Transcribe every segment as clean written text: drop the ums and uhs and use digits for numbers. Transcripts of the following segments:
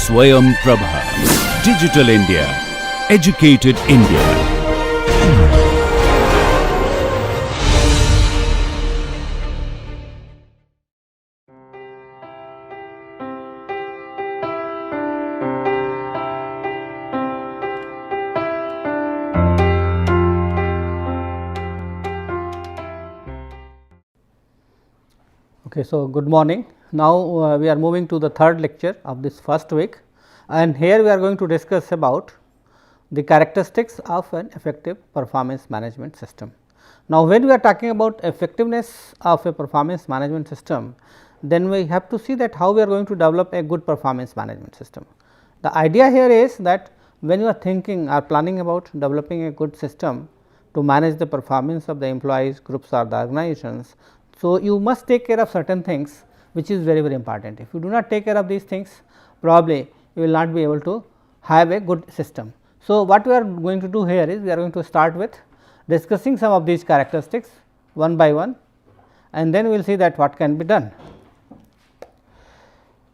Swayam Prabha. Digital India. Educated India. Okay, so good morning. Now we are moving to the third lecture of this first week, and here we are going to discuss about the characteristics of an effective performance management system. Now, when we are talking about effectiveness of a performance management system, then we have to see that how we are going to develop a good performance management system. The idea here is that when you are thinking or planning about developing a good system to manage the performance of the employees, groups or the organizations, so you must take care of certain things which is very important. If you do not take care of these things, probably you will not be able to have a good system. So, what we are going to do here is we are going to start with discussing some of these characteristics one by one, and then we will see that what can be done.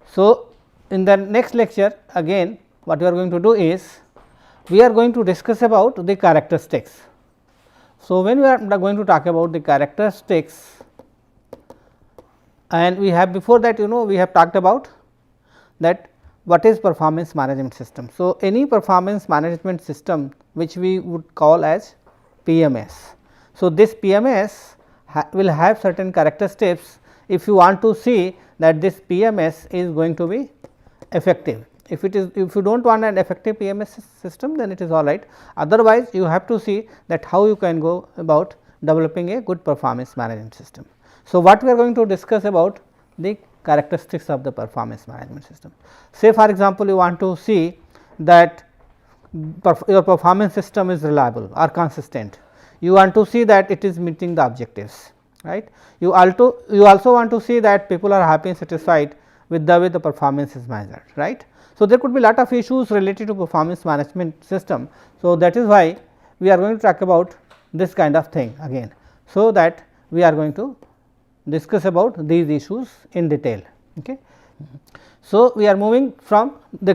So, in the next lecture again what we are going to do is we are going to discuss about the characteristics. So, when we are going to talk about the characteristics, and we have before that we have talked about that what is performance management system. So, any performance management system which we would call as PMS. So, this PMS will have certain characteristics if you want to see that this PMS is going to be effective. If it is, if you do not want an effective PMS system, then it is all right. Otherwise, you have to see that how you can go about developing a good performance management system. So, what we are going to discuss about the characteristics of the performance management system. Say for example, you want to see that your performance system is reliable or consistent. You want to see that it is meeting the objectives, right. You also want to see that people are happy and satisfied with the way the performance is measured, right. So, there could be lot of issues related to performance management system. So, that is why we are going to talk about this kind of thing again. So, that we are going to discuss about these issues in detail. Okay. So, we are moving from the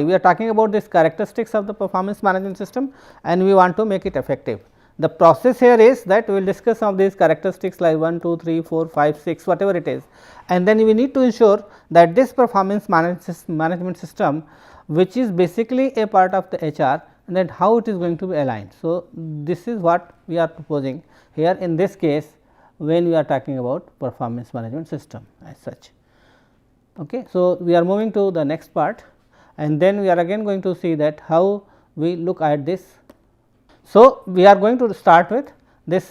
we are talking about this characteristics of the performance management system, and we want to make it effective. The process here is that we will discuss some of these characteristics like 1, 2, 3, 4, 5, 6 whatever it is, and then we need to ensure that this performance management system which is basically a part of the HR, and then how it is going to be aligned. So, this is what we are proposing here in this case when we are talking about performance management system as such. Okay. So, we are moving to the next part, and then we are again going to see that how we look at this. So, we are going to start with this.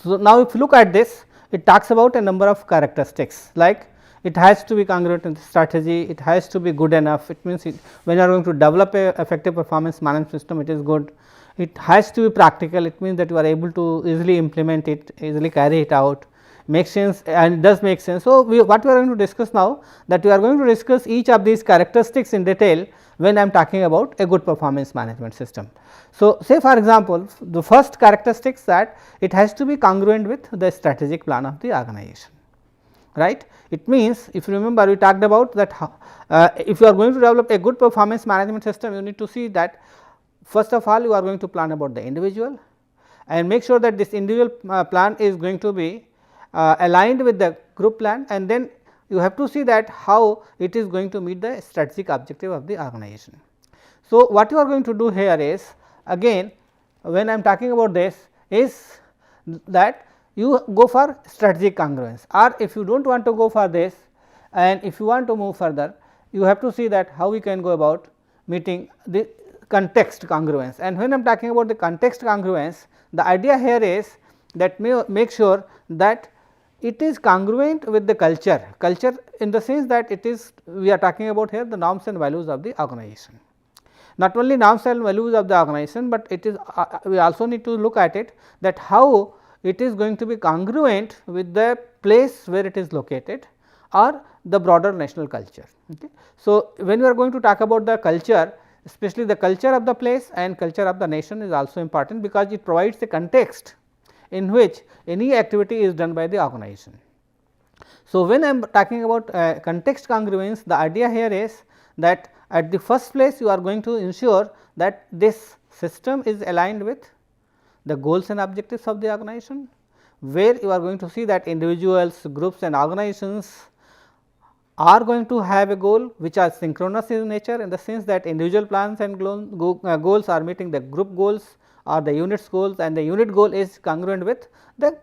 So, now if you look at this, it talks about a number of characteristics like it has to be congruent with strategy, it has to be good enough. It means when you are going to develop a effective performance management system, it is good. It has to be practical, it means that you are able to easily implement it, easily carry it out, makes sense, and it does make sense. So, what we are going to discuss now, that we are going to discuss each of these characteristics in detail when I am talking about a good performance management system. So, say for example, the first characteristics that it has to be congruent with the strategic plan of the organization, right. It means if you remember we talked about that if you are going to develop a good performance management system, you need to see that first of all you are going to plan about the individual and make sure that this individual plan is going to be aligned with the group plan, and then you have to see that how it is going to meet the strategic objective of the organization. So, what you are going to do here is again when I am talking about this is that you go for strategic congruence, or if you do not want to go for this and if you want to move further, you have to see that how we can go about meeting the context congruence. And when I am talking about the context congruence, the idea here is that make sure that it is congruent with the culture in the sense that it is, we are talking about here the norms and values of the organization. Not only norms and values of the organization, but it is we also need to look at it that how it is going to be congruent with the place where it is located or the broader national culture. Okay. So, when we are going to talk about the culture, especially the culture of the place and culture of the nation is also important, because it provides a context in which any activity is done by the organization. So, when I am talking about context congruence, the idea here is that at the first place you are going to ensure that this system is aligned with the goals and objectives of the organization, where you are going to see that individuals, groups and organizations are going to have a goal which are synchronous in nature, in the sense that individual plans and goals are meeting the group goals or the unit's goals, and the unit goal is congruent with the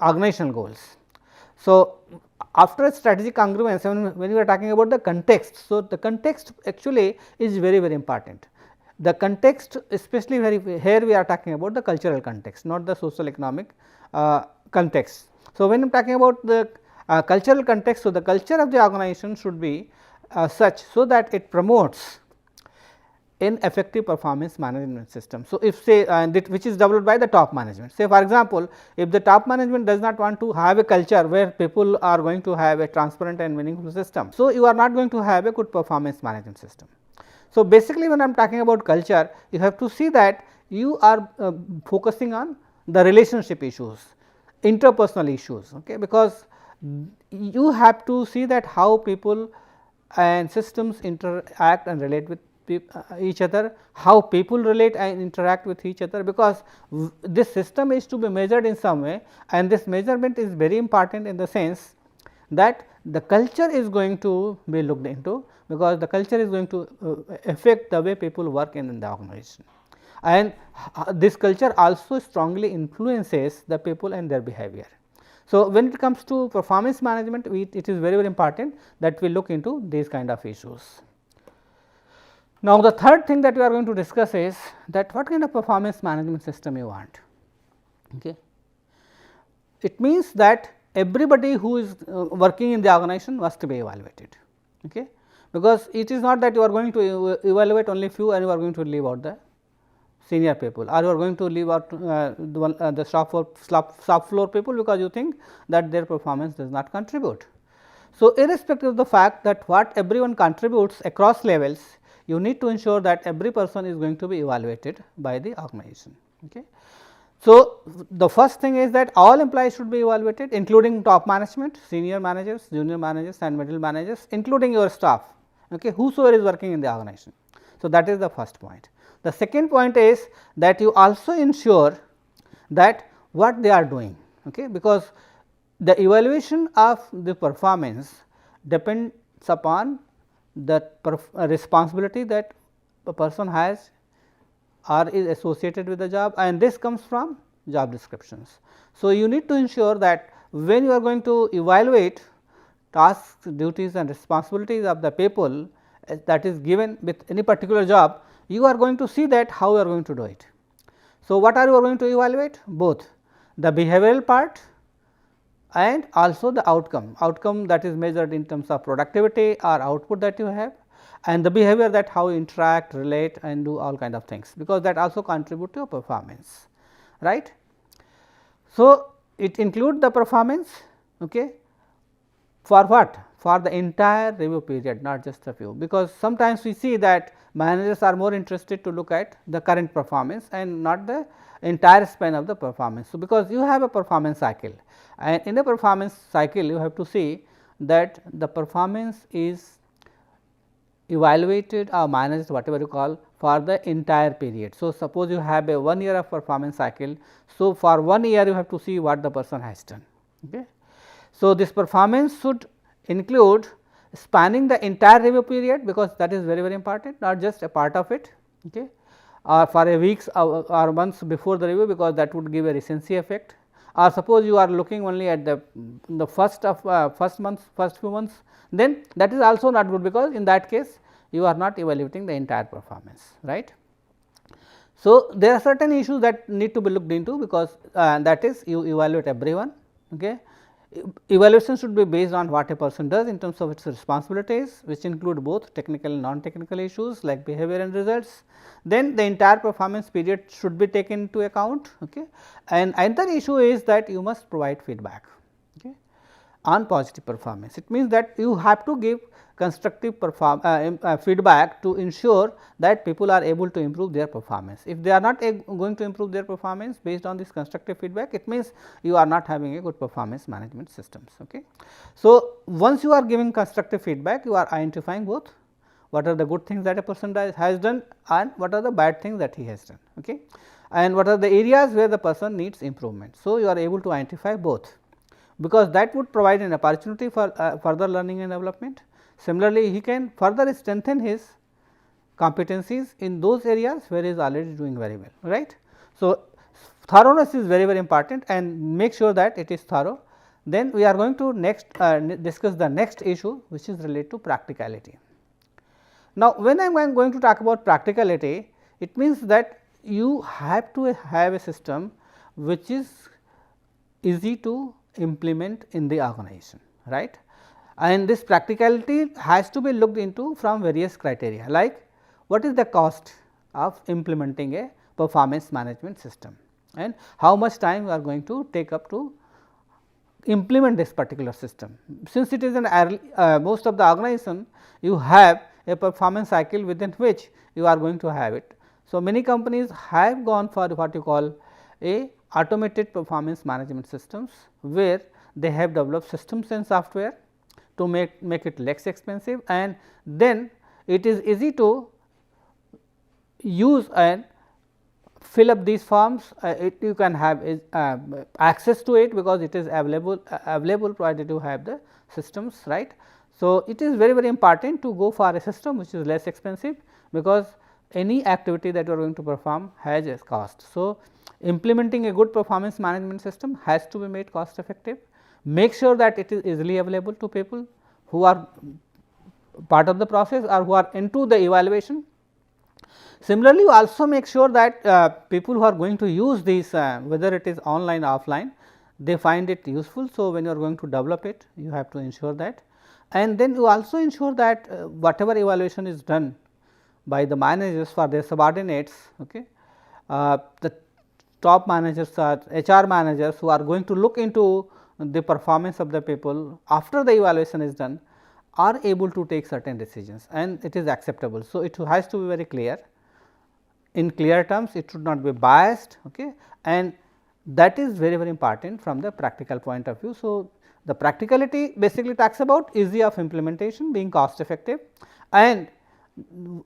organizational goals. So, after strategic congruence, when we are talking about the context, so the context actually is very important. The context, especially here we are talking about the cultural context, not the social economic context. So, when I am talking about the cultural context, so the culture of the organization should be such so that it promotes an effective performance management system. So, if say which is developed by the top management, say for example, if the top management does not want to have a culture where people are going to have a transparent and meaningful system, so you are not going to have a good performance management system. So, basically when I am talking about culture, you have to see that you are focusing on the relationship issues, interpersonal issues, okay, because you have to see that how people and systems interact and relate with each other, how people relate and interact with each other, because this system is to be measured in some way, and this measurement is very important in the sense that the culture is going to be looked into, because the culture is going to affect the way people work in the organization, and this culture also strongly influences the people and their behavior. So, when it comes to performance management, it is very important that we look into these kind of issues. Now, the third thing that we are going to discuss is that what kind of performance management system you want. Okay. It means that everybody who is working in the organization must be evaluated, okay, because it is not that you are going to evaluate only few and you are going to leave out the senior people, or you are going to leave out the shop floor people because you think that their performance does not contribute. So, irrespective of the fact that what everyone contributes across levels, you need to ensure that every person is going to be evaluated by the organization. Okay. So, the first thing is that all employees should be evaluated, including top management, senior managers, junior managers and middle managers, including your staff, okay, whosoever is working in the organization. So, that is the first point. The second point is that you also ensure that what they are doing, okay, because the evaluation of the performance depends upon the responsibility that a person has or is associated with the job, and this comes from job descriptions. So, you need to ensure that when you are going to evaluate tasks, duties and responsibilities of the people that is given with any particular job, you are going to see that how you are going to do it. So, what are you going to evaluate? Both the behavioral part and also the outcome that is measured in terms of productivity or output that you have, and the behavior that how you interact, relate and do all kind of things, because that also contribute to your performance, right. So, it include the performance, okay, for what? For the entire review period, not just a few, because sometimes we see that managers are more interested to look at the current performance and not the entire span of the performance. So, because you have a performance cycle, and in a performance cycle you have to see that the performance is evaluated or managed, whatever you call, for the entire period. So, suppose you have a 1 year of performance cycle. So, for 1 year you have to see what the person has done. Okay. So, this performance should include spanning the entire review period, because that is very important, not just a part of it, okay, or for a weeks or months before the review, because that would give a recency effect, or suppose you are looking only at the first few months, then that is also not good, because in that case you are not evaluating the entire performance, right. So, there are certain issues that need to be looked into, because that is you evaluate everyone. Okay. Evaluation should be based on what a person does in terms of its responsibilities, which include both technical and non-technical issues like behavior and results. Then the entire performance period should be taken into account. Okay. And another issue is that you must provide feedback. Okay. on positive performance. It means that you have to give constructive feedback to ensure that people are able to improve their performance. If they are not going to improve their performance based on this constructive feedback, it means you are not having a good performance management systems. Okay. So, once you are giving constructive feedback, you are identifying both what are the good things that a person has done and what are the bad things that he has done, okay, and what are the areas where the person needs improvement. So, you are able to identify both, because that would provide an opportunity for further learning and development. Similarly, he can further strengthen his competencies in those areas where he is already doing very well, right. So, thoroughness is very important, and make sure that it is thorough. Then we are going to next discuss the next issue, which is related to practicality. Now, when I am going to talk about practicality, it means that you have to have a system which is easy to implement in the organization, right, and this practicality has to be looked into from various criteria, like what is the cost of implementing a performance management system and how much time you are going to take up to implement this particular system. Since it is an early, most of the organization, you have a performance cycle within which you are going to have it. So, many companies have gone for what you call a automated performance management systems, where they have developed systems and software to make it less expensive, and then it is easy to use and fill up these forms. You can have access to it because it is available provided you have the systems, right. So, it is very important to go for a system which is less expensive, because any activity that you are going to perform has a cost. So, implementing a good performance management system has to be made cost effective. Make sure that it is easily available to people who are part of the process or who are into the evaluation. Similarly, you also make sure that people who are going to use these, whether it is online or offline, they find it useful. So, when you are going to develop it, you have to ensure that, and then you also ensure that whatever evaluation is done by the managers for their subordinates, okay, the top managers or HR managers who are going to look into the performance of the people after the evaluation is done, are able to take certain decisions and it is acceptable. So, it has to be very clear, in clear terms, it should not be biased, okay, and that is very important from the practical point of view. So, the practicality basically talks about easy of implementation, being cost effective, and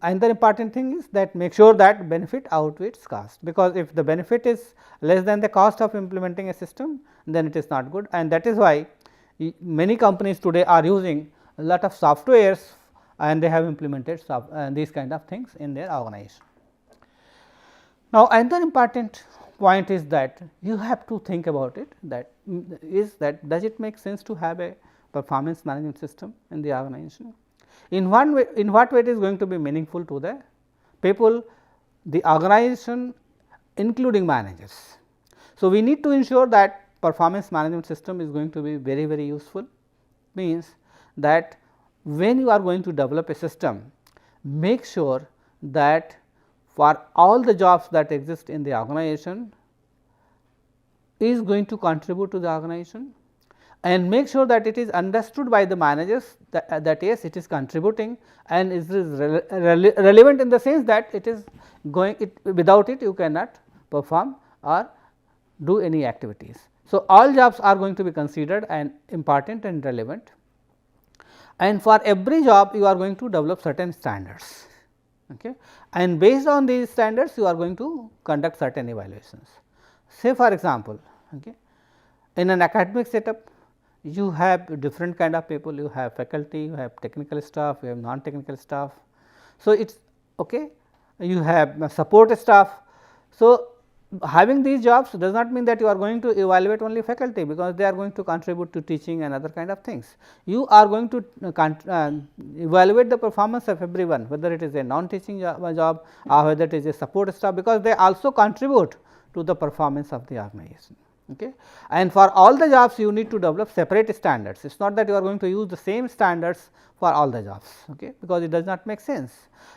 another important thing is that make sure that benefit outweighs cost, because if the benefit is less than the cost of implementing a system, then it is not good, and that is why many companies today are using a lot of softwares and they have implemented these kind of things in their organization. Now, another important point is that you have to think about it, that does it make sense to have a performance management system in the organization? In what way it is going to be meaningful to the people, the organization, including managers. So, we need to ensure that performance management system is going to be very useful, means that when you are going to develop a system, make sure that for all the jobs that exist in the organization is going to contribute to the organization, and make sure that it is understood by the managers that yes, it is contributing and it is relevant in the sense that it is going, without it you cannot perform or do any activities. So, all jobs are going to be considered and important and relevant, and for every job you are going to develop certain standards, okay, and based on these standards you are going to conduct certain evaluations. Say for example, okay, in an academic setup you have different kind of people, you have faculty, you have technical staff, you have non-technical staff. So, it is okay, you have support staff. So, having these jobs does not mean that you are going to evaluate only faculty, because they are going to contribute to teaching and other kind of things. You are going to evaluate the performance of everyone, whether it is a non-teaching job or whether it is a support staff, because they also contribute to the performance of the organization. Okay. And for all the jobs you need to develop separate standards. It is not that you are going to use the same standards for all the jobs, okay, because it does not make sense.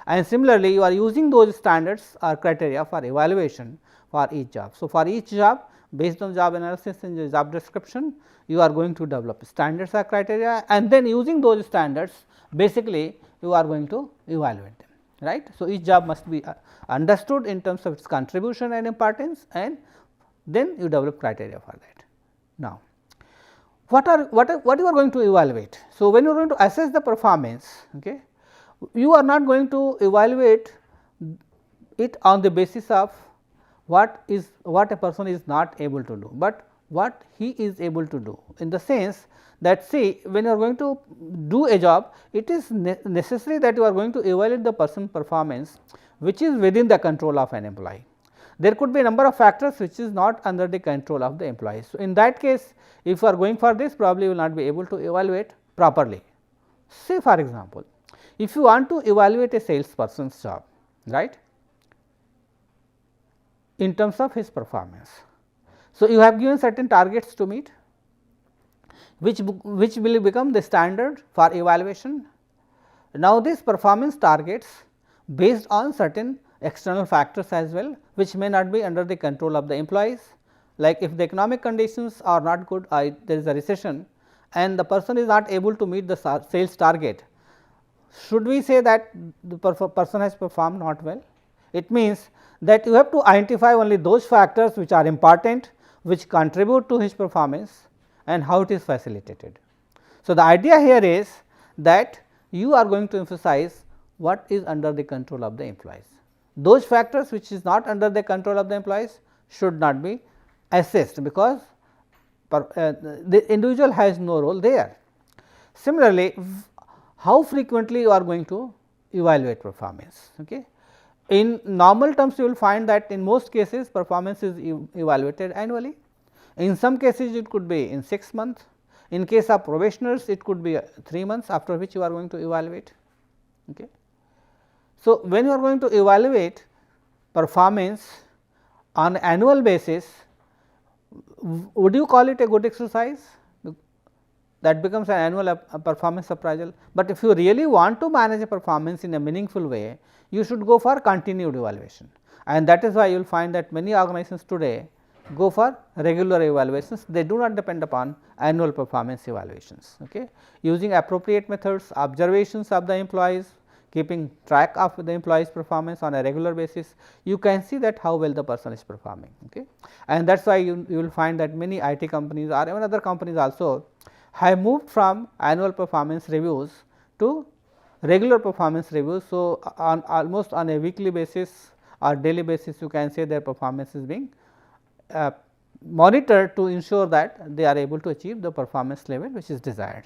And similarly, you are using those standards or criteria for evaluation for each job. So, for each job based on job analysis and the job description, you are going to develop standards or criteria, and then using those standards basically you are going to evaluate them, right. So, each job must be understood in terms of its contribution and importance, and then you develop criteria for that. Now, what you are going to evaluate? So, when you are going to assess the performance, okay, you are not going to evaluate it on the basis of what a person is not able to do, but what he is able to do, in the sense that, see, when you are going to do a job, it is necessary that you are going to evaluate the person performance which is within the control of an employee. There could be a number of factors which is not under the control of the employee. So, in that case, if you are going for this, probably you will not be able to evaluate properly. Say for example, if you want to evaluate a salesperson's job, right, in terms of his performance. So, you have given certain targets to meet, which will become the standard for evaluation. Now, these performance targets based on certain external factors as well, which may not be under the control of the employees, like if the economic conditions are not good, there is a recession and the person is not able to meet the sales target, should we say that the person has performed not well? It means that you have to identify only those factors which are important, which contribute to his performance and how it is facilitated. So, the idea here is that you are going to emphasize what is under the control of the employees. Those factors which is not under the control of the employees should not be assessed, because the individual has no role there. Similarly, how frequently you are going to evaluate performance. Okay. In normal terms, you will find that in most cases performance is evaluated annually. In some cases it could be in 6 months, in case of probationers it could be 3 months, after which you are going to evaluate. Okay. So, when you are going to evaluate performance on annual basis, would you call it a good exercise? That becomes an annual performance appraisal, but if you really want to manage a performance in a meaningful way, you should go for continued evaluation, and that is why you will find that many organizations today go for regular evaluations. They do not depend upon annual performance evaluations. Okay. Using appropriate methods, observations of the employees, keeping track of the employee's performance on a regular basis, you can see that how well the person is performing. Okay. And that is why you will find that many IT companies or even other companies also have moved from annual performance reviews to regular performance reviews. So, on almost on a weekly basis or daily basis, you can say their performance is being monitored to ensure that they are able to achieve the performance level which is desired.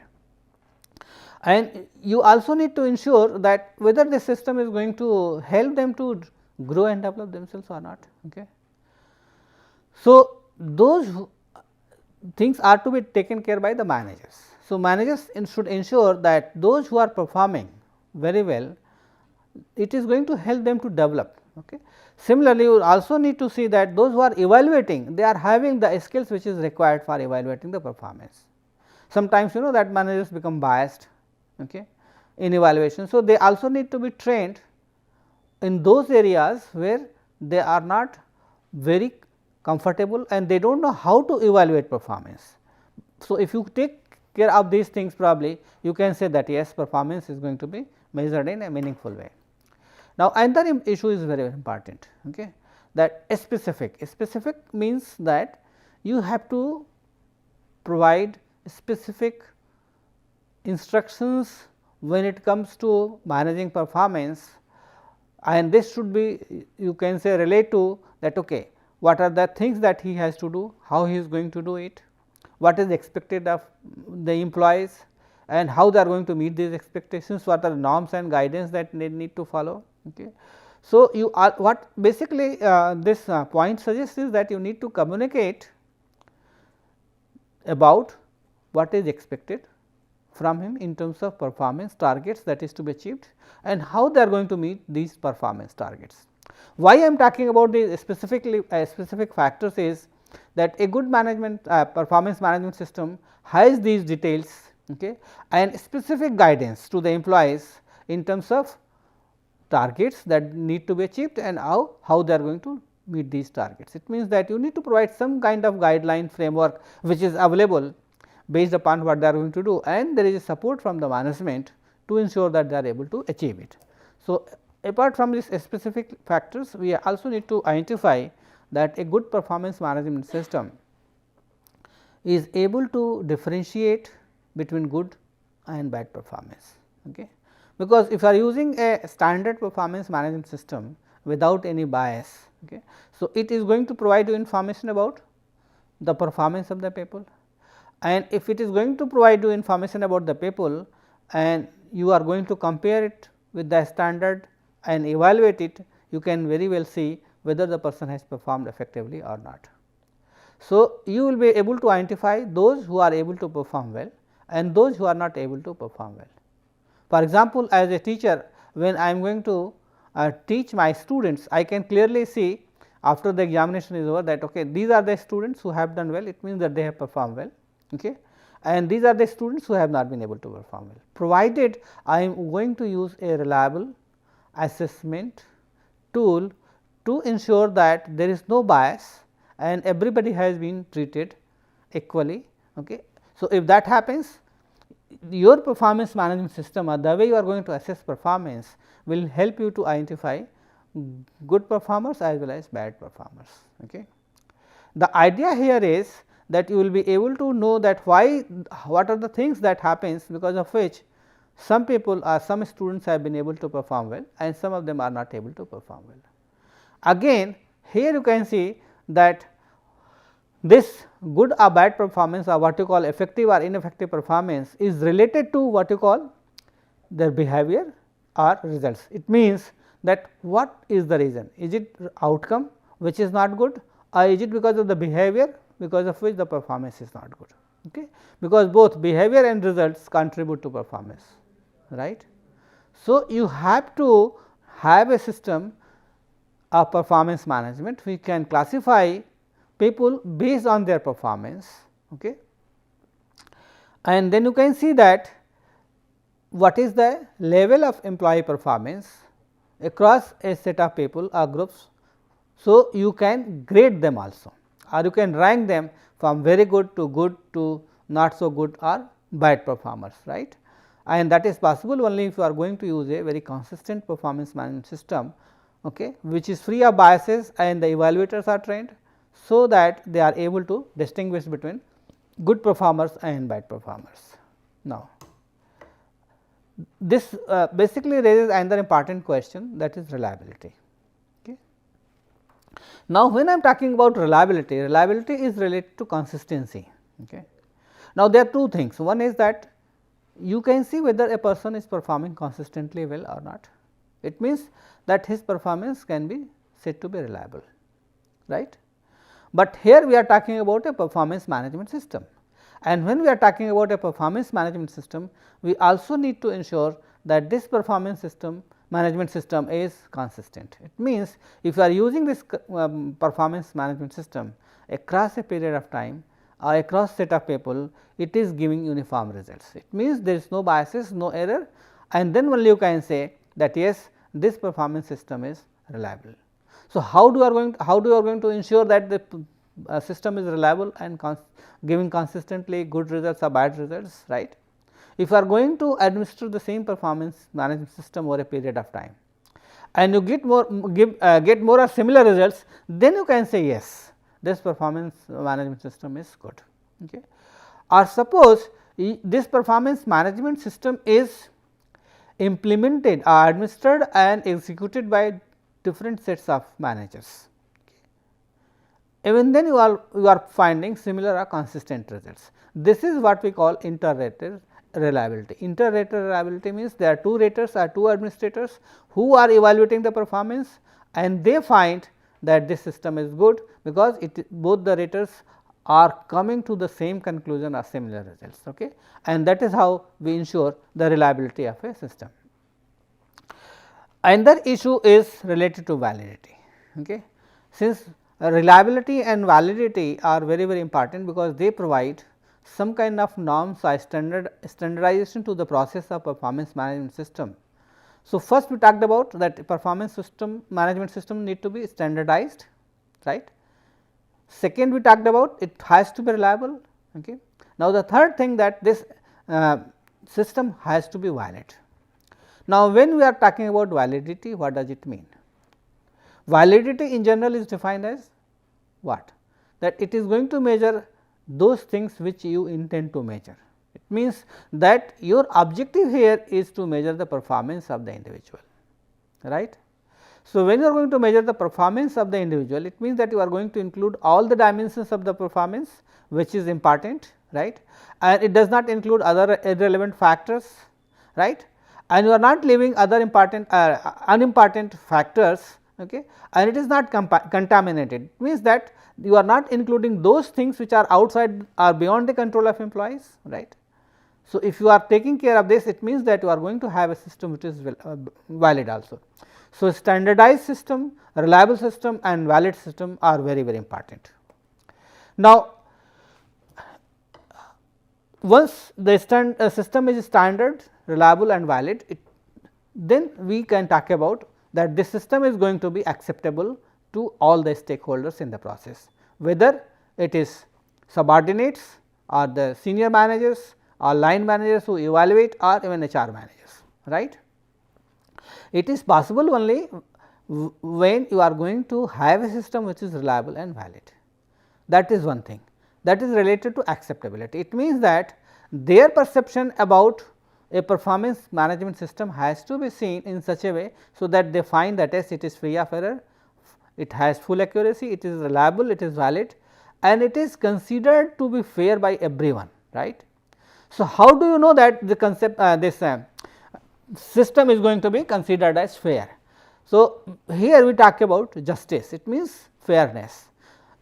And you also need to ensure that whether the system is going to help them to grow and develop themselves or not. Okay. So, those things are to be taken care by the managers. So, managers should ensure that those who are performing very well, it is going to help them to develop. Okay. Similarly, you also need to see that those who are evaluating, they are having the skills which is required for evaluating the performance. Sometimes that managers become biased, okay, in evaluation. So, they also need to be trained in those areas where they are not very comfortable and they do not know how to evaluate performance. So, if you take care of these things, probably you can say that yes, performance is going to be measured in a meaningful way. Now, another issue is very important, okay, that specific means that you have to provide specific instructions when it comes to managing performance, and this should be, you can say, relate to that, okay, what are the things that he has to do, how he is going to do it, what is expected of the employees and how they are going to meet these expectations, what are the norms and guidance that they need to follow. Okay. So, you are what basically this point suggests is that you need to communicate about what is expected from him in terms of performance targets that is to be achieved and how they are going to meet these performance targets. Why I am talking about these specific factors is that a good management performance management system has these details, okay, and specific guidance to the employees in terms of targets that need to be achieved and how they are going to meet these targets. It means that you need to provide some kind of guideline framework which is available based upon what they are going to do, and there is a support from the management to ensure that they are able to achieve it. So, apart from these specific factors, we also need to identify that a good performance management system is able to differentiate between good and bad performance. Okay. Because if you are using a standard performance management system without any bias, okay, so it is going to provide you information about the performance of the people, and if it is going to provide you information about the people and you are going to compare it with the standard and evaluate it, you can very well see whether the person has performed effectively or not. So, you will be able to identify those who are able to perform well and those who are not able to perform well. For example, as a teacher, when I am going to teach my students, I can clearly see after the examination is over that okay, these are the students who have done well, it means that they have performed well, okay, and these are the students who have not been able to perform well, provided I am going to use a reliable assessment tool to ensure that there is no bias and everybody has been treated equally. Okay. So, if that happens, your performance management system or the way you are going to assess performance will help you to identify good performers as well as bad performers. Okay. The idea here is that you will be able to know that what are the things that happens because of which some people or some students have been able to perform well and some of them are not able to perform well. Again, here you can see that this good or bad performance or what you call effective or ineffective performance is related to what you call their behavior or results. It means that what is the reason? Is it outcome which is not good, or is it because of the behavior because of which the performance is not good? Okay. Because both behavior and results contribute to performance, right. So, you have to have a system of performance management which can classify people based on their performance, okay. And then you can see that what is the level of employee performance across a set of people or groups. So, you can grade them also, or you can rank them from very good to not so good or bad performers, right. And that is possible only if you are going to use a very consistent performance management system, okay, which is free of biases and the evaluators are trained, so that they are able to distinguish between good performers and bad performers. Now, this basically raises another important question, that is reliability. Okay. Now, when I am talking about reliability, reliability is related to consistency. Okay. Now, there are two things. One is that you can see whether a person is performing consistently well or not. It means that his performance can be said to be reliable, right. But here we are talking about a performance management system, and when we are talking about a performance management system, we also need to ensure that this performance system management system is consistent. It means, if you are using this performance management system across a period of time or across set of people, it is giving uniform results. It means, there is no biases, no error, and then only you can say that yes, this performance system is reliable. So, how you are going to ensure that the system is reliable and giving consistently good results or bad results, right. If you are going to administer the same performance management system over a period of time and you get more or similar results, then you can say yes, this performance management system is good. Okay. Or suppose this performance management system is implemented or administered and executed by different sets of managers. Even then you are finding similar or consistent results. This is what we call inter-rater reliability. Inter-rater reliability means there are two raters or two administrators who are evaluating the performance, and they find that this system is good because both the raters are coming to the same conclusion or similar results, okay. And that is how we ensure the reliability of a system. Another issue is related to validity. Okay. Since reliability and validity are very important, because they provide some kind of norms or standardization to the process of performance management system. So, first we talked about that performance system management system need to be standardized, right. Second, we talked about it has to be reliable. Okay. Now, the third thing that this system has to be valid. Now, when we are talking about validity, what does it mean? Validity in general is defined as what? That it is going to measure those things which you intend to measure. It means that your objective here is to measure the performance of the individual, right. So, when you are going to measure the performance of the individual, it means that you are going to include all the dimensions of the performance, which is important, right, and it does not include other irrelevant factors, right, and you are not leaving other important unimportant factors, okay, and it is not contaminated. It means that you are not including those things which are outside or beyond the control of employees, right. So, if you are taking care of this, it means that you are going to have a system which is valid also. So, standardized system, reliable system and valid system are very, very important. Now, once the system is standard, reliable and valid, then we can talk about that this system is going to be acceptable to all the stakeholders in the process, whether it is subordinates or the senior managers or line managers who evaluate or even HR managers, right. It is possible only when you are going to have a system which is reliable and valid. That is one thing, that is related to acceptability. It means that their perception about a performance management system has to be seen in such a way, so that they find that yes, it is free of error, it has full accuracy, it is reliable, it is valid and it is considered to be fair by everyone, right. So, how do you know that the concept this system is going to be considered as fair? So, here we talk about justice, it means fairness.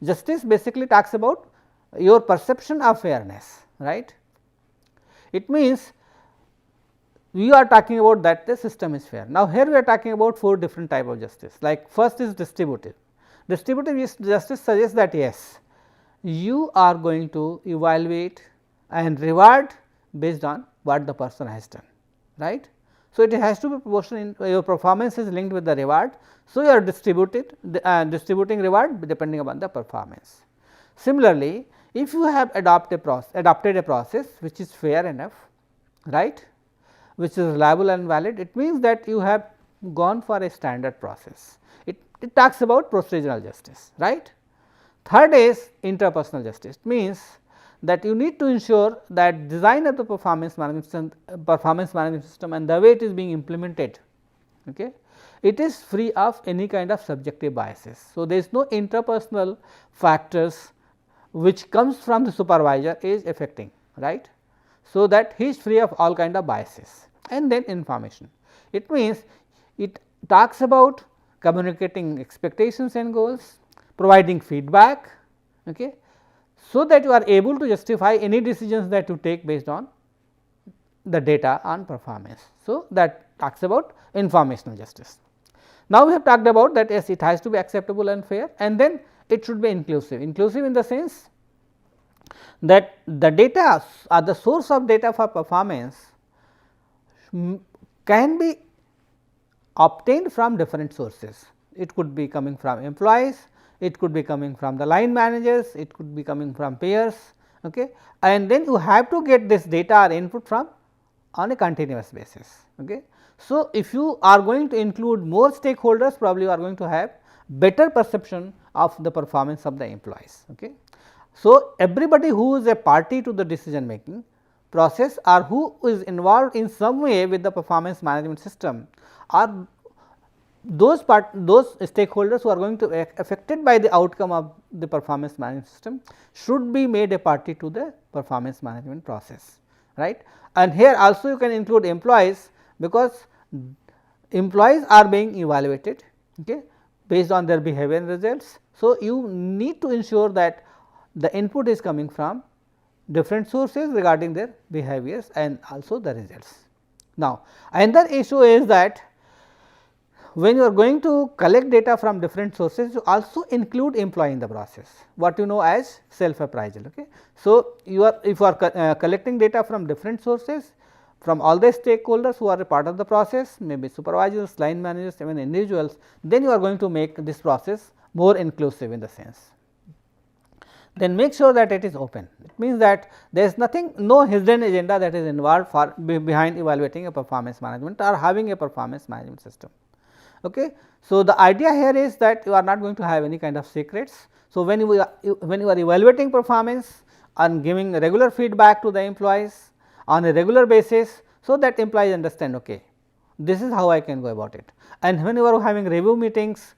Justice basically talks about your perception of fairness, right. It means we are talking about that the system is fair. Now, here we are talking about 4 different type of justice, like first is distributive. Distributive justice suggests that yes, you are going to evaluate and reward based on what the person has done, right. So, it has to be proportional, in your performance is linked with the reward. So, you are distributing reward depending upon the performance. Similarly, if you have adopted a process which is fair enough, right, which is reliable and valid, it means that you have gone for a standard process. It talks about procedural justice, right. Third is interpersonal justice. It means that you need to ensure that design of the performance management system and the way it is being implemented, okay, it is free of any kind of subjective biases. So, there is no interpersonal factors which comes from the supervisor is affecting, right. So, that he is free of all kind of biases. And then information, it means it talks about communicating expectations and goals, providing feedback, okay, so that you are able to justify any decisions that you take based on the data on performance. So, that talks about informational justice. Now, we have talked about that yes, it has to be acceptable and fair, and then it should be inclusive. Inclusive in the sense that the data or the source of data for performance can be obtained from different sources. It could be coming from employees, it could be coming from the line managers, it could be coming from peers, okay, and then you have to get this data or input from on a continuous basis. Okay. So, if you are going to include more stakeholders, probably you are going to have better perception of the performance of the employees. Okay. So, everybody who is a party to the decision making process or who is involved in some way with the performance management system are those stakeholders who are going to be affected by the outcome of the performance management system should be made a party to the performance management process, right. And here also you can include employees, because employees are being evaluated, okay, based on their behavior and results. So, you need to ensure that the input is coming from different sources regarding their behaviors and also the results. Now, another issue is that when you are going to collect data from different sources, you also include employee in the process, what you know as self appraisal. Okay. So, if you are collecting data from different sources, from all the stakeholders who are a part of the process, maybe supervisors, line managers, even individuals, then you are going to make this process more inclusive in the sense. Then make sure that it is open. It means that there is nothing, no hidden agenda that is involved for behind evaluating a performance management or having a performance management system. Okay. So, the idea here is that you are not going to have any kind of secrets. So, when you are evaluating performance and giving regular feedback to the employees on a regular basis, so that employees understand, okay, this is how I can go about it. And when you are having review meetings,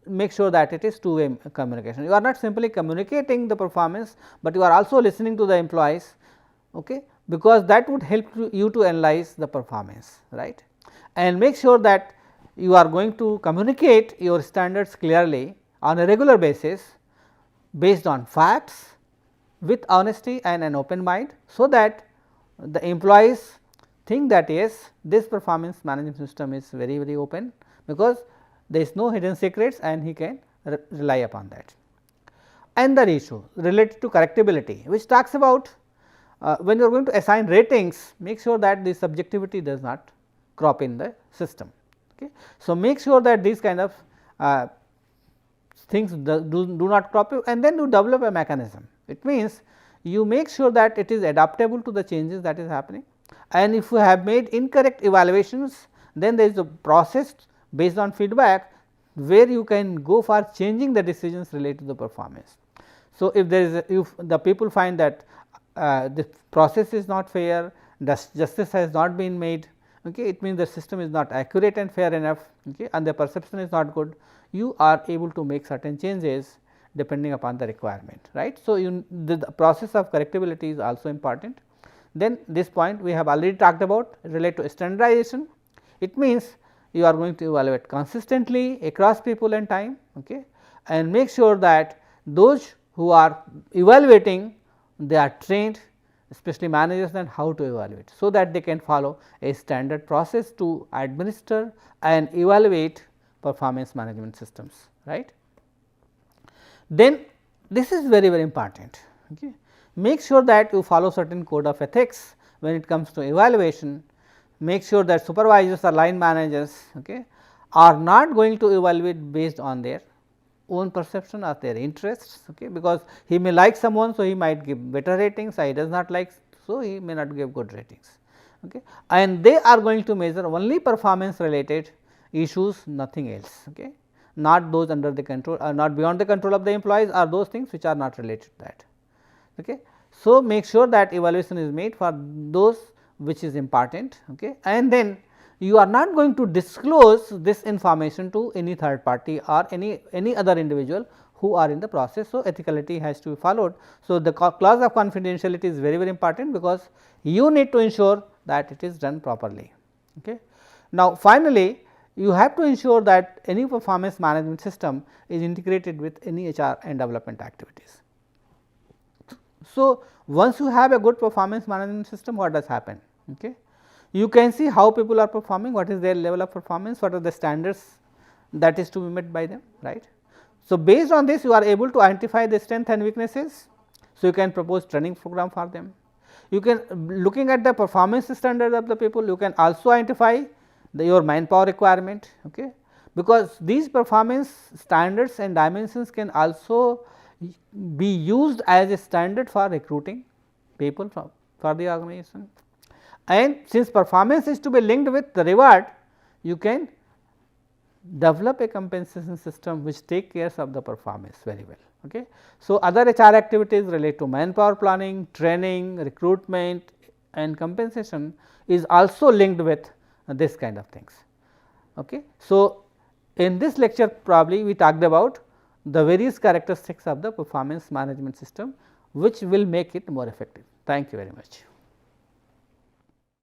make sure that it is two-way communication. You are not simply communicating the performance, but you are also listening to the employees, okay, because that would help you to analyze the performance, right. And make sure that you are going to communicate your standards clearly on a regular basis based on facts with honesty and an open mind, so that the employees think that yes, this performance management system is very open, because there is no hidden secrets and he can rely upon that. Another issue related to correctability, which talks about when you are going to assign ratings, make sure that the subjectivity does not crop in the system. Okay. So, make sure that these kind of things do not crop you, and then you develop a mechanism. It means you make sure that it is adaptable to the changes that is happening, and if you have made incorrect evaluations, then there is a process based on feedback where you can go for changing the decisions related to the performance. So, if there is if the people find that the process is not fair, justice has not been made, okay, it means the system is not accurate and fair enough, okay, and the perception is not good, you are able to make certain changes depending upon the requirement, right. So, the process of correctability is also important. Then this point we have already talked about related to standardization. It means you are going to evaluate consistently across people and time, okay, and make sure that those who are evaluating, they are trained, especially managers, and how to evaluate, so that they can follow a standard process to administer and evaluate performance management systems, right. Then this is very important. Okay. Make sure that you follow certain code of ethics when it comes to evaluation. Make sure that supervisors or line managers, okay, are not going to evaluate based on their own perception or their interests, okay, because he may like someone, so he might give better ratings, he does not like, so he may not give good ratings, okay, and they are going to measure only performance related issues, nothing else, okay, not those under the control or not beyond the control of the employees, or those things which are not related to that. Okay. So, make sure that evaluation is made for those which is important, okay, and then you are not going to disclose this information to any third party or any other individual who are in the process. So, ethicality has to be followed. So, the clause of confidentiality is very important, because you need to ensure that it is done properly. Okay. Now, finally, you have to ensure that any performance management system is integrated with any HR and development activities. So, once you have a good performance management system, what does happen? Okay. You can see how people are performing, what is their level of performance, what are the standards that is to be met by them, right. So, based on this you are able to identify the strengths and weaknesses. So, you can propose training program for them. You can, looking at the performance standards of the people, you can also identify your manpower requirement, okay, because these performance standards and dimensions can also be used as a standard for recruiting people for the organization. And since performance is to be linked with the reward, you can develop a compensation system which take care of the performance very well. Okay. So, other HR activities relate to manpower planning, training, recruitment and compensation is also linked with this kind of things. Okay. So, in this lecture probably we talked about the various characteristics of the performance management system, which will make it more effective. Thank you very much.